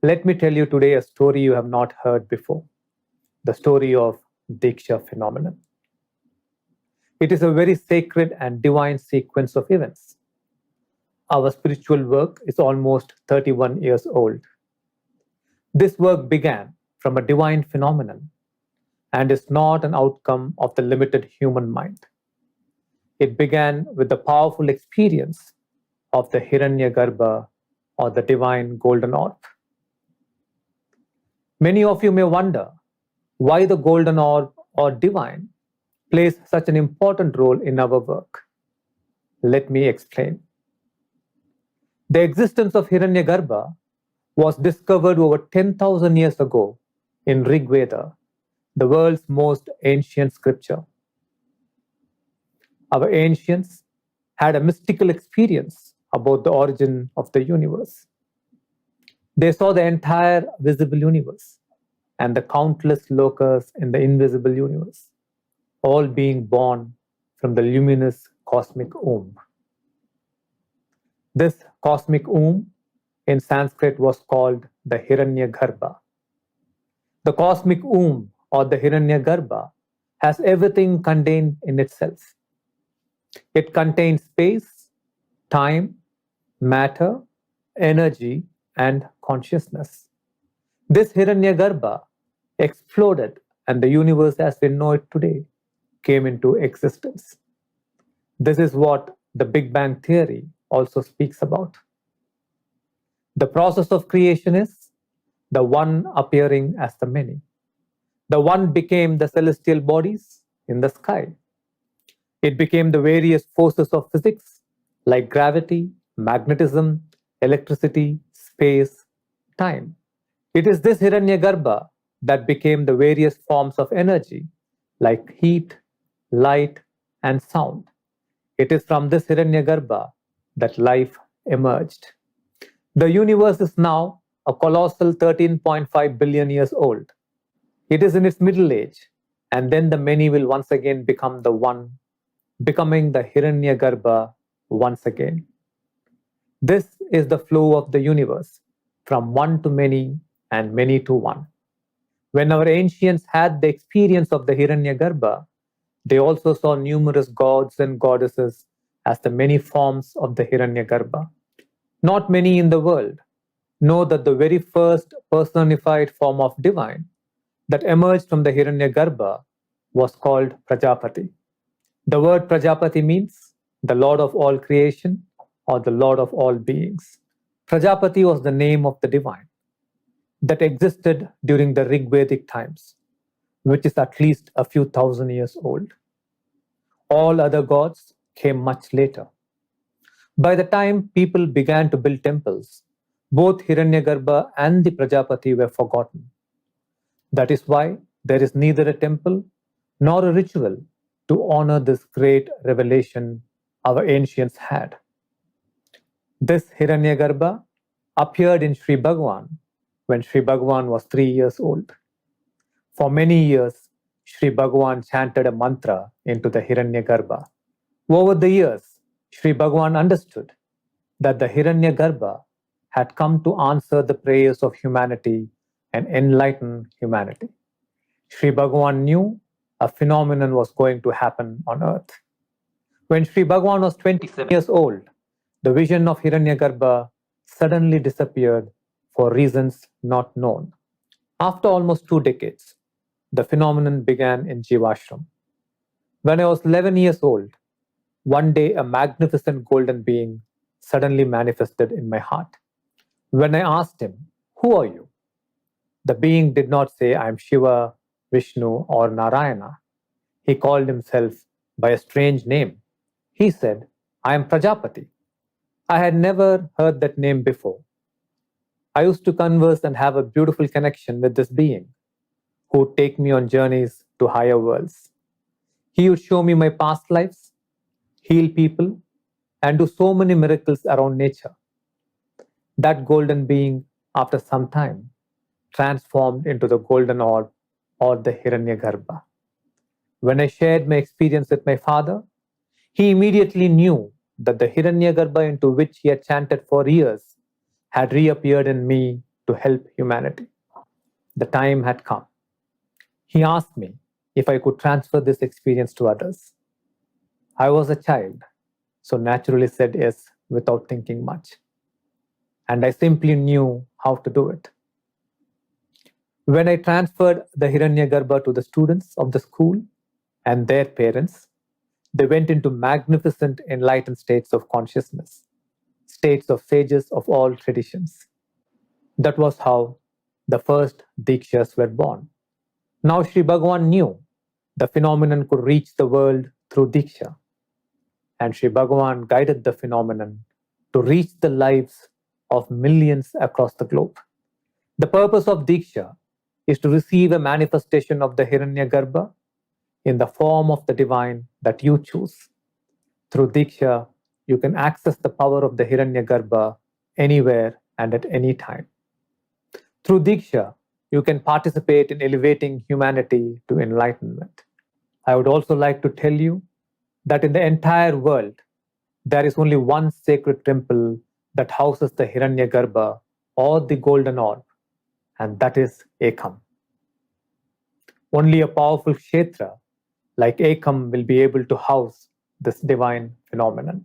Let me tell you today a story you have not heard before, the story of Diksha phenomenon. It is a very sacred and divine sequence of events. Our spiritual work is almost 31 years old. This work began from a divine phenomenon and is not an outcome of the limited human mind. It began with the powerful experience of the Hiranyagarbha or the divine golden orb. Many of you may wonder why the golden orb or divine plays such an important role in our work. Let me explain. The existence of Hiranyagarbha was discovered over 10,000 years ago in Rig Veda, the world's most ancient scripture. Our ancients had a mystical experience about the origin of the universe. They saw the entire visible universe and the countless lokas in the invisible universe, all being born from the luminous cosmic womb. This cosmic womb in Sanskrit was called the Hiranyagarbha. The cosmic womb or the Hiranyagarbha has everything contained in itself. It contains space, time, matter, energy, and consciousness. This Hiranyagarbha exploded and the universe as we know it today came into existence. This is what the Big Bang Theory also speaks about. The process of creation is the one appearing as the many. The one became the celestial bodies in the sky. It became the various forces of physics like gravity, magnetism, electricity, space, time. It is this Hiranyagarbha that became the various forms of energy like heat, light, and sound. It is from this Hiranyagarbha that life emerged. The universe is now a colossal 13.5 billion years old. It is in its middle age, and then the many will once again become the one, becoming the Hiranyagarbha once again. This is the flow of the universe, from one to many and many to one. When our ancients had the experience of the Hiranyagarbha, they also saw numerous gods and goddesses as the many forms of the Hiranyagarbha. Not many in the world know that the very first personified form of divine that emerged from the Hiranyagarbha was called Prajapati. The word Prajapati means the Lord of all creation or the Lord of all beings. Prajapati was the name of the divine that existed during the Rig Vedic times, which is at least a few thousand years old. All other gods came much later. By the time people began to build temples, both Hiranyagarbha and the Prajapati were forgotten. That is why there is neither a temple nor a ritual to honor this great revelation our ancients had. This Hiranyagarbha appeared in Sri Bhagavan when Sri Bhagavan was 3 years old. For many years, Sri Bhagavan chanted a mantra into the Hiranyagarbha. Over the years, Sri Bhagavan understood that the Hiranyagarbha had come to answer the prayers of humanity and enlighten humanity. Sri Bhagavan knew a phenomenon was going to happen on earth. When Sri Bhagavan was 27 years old, the vision of Hiranyagarbha suddenly disappeared for reasons not known. After almost 2 decades, the phenomenon began in Jivashram. When I was 11 years old, one day a magnificent golden being suddenly manifested in my heart. When I asked him, "Who are you?" the being did not say, "I am Shiva, Vishnu, or Narayana." He called himself by a strange name. He said, "I am Prajapati." I had never heard that name before. I used to converse and have a beautiful connection with this being who would take me on journeys to higher worlds. He would show me my past lives, heal people, and do so many miracles around nature. That golden being, after some time, transformed into the golden orb or the Hiranyagarbha. When I shared my experience with my father, he immediately knew that the Hiranyagarbha into which he had chanted for years had reappeared in me to help humanity. The time had come. He asked me if I could transfer this experience to others. I was a child, so naturally said yes without thinking much. And I simply knew how to do it. When I transferred the Hiranyagarbha to the students of the school and their parents, they went into magnificent enlightened states of consciousness, states of sages of all traditions. That was how the first Dikshas were born. Now Sri Bhagavan knew the phenomenon could reach the world through Diksha, and Sri Bhagavan guided the phenomenon to reach the lives of millions across the globe. The purpose of Diksha is to receive a manifestation of the Hiranyagarbha in the form of the divine that you choose. Through Diksha, you can access the power of the Hiranyagarbha anywhere and at any time. Through Diksha, you can participate in elevating humanity to enlightenment. I would also like to tell you that in the entire world, there is only one sacred temple that houses the Hiranyagarbha or the golden orb, and that is Ekam. Only a powerful Kshetra like Ekam will be able to house this divine phenomenon.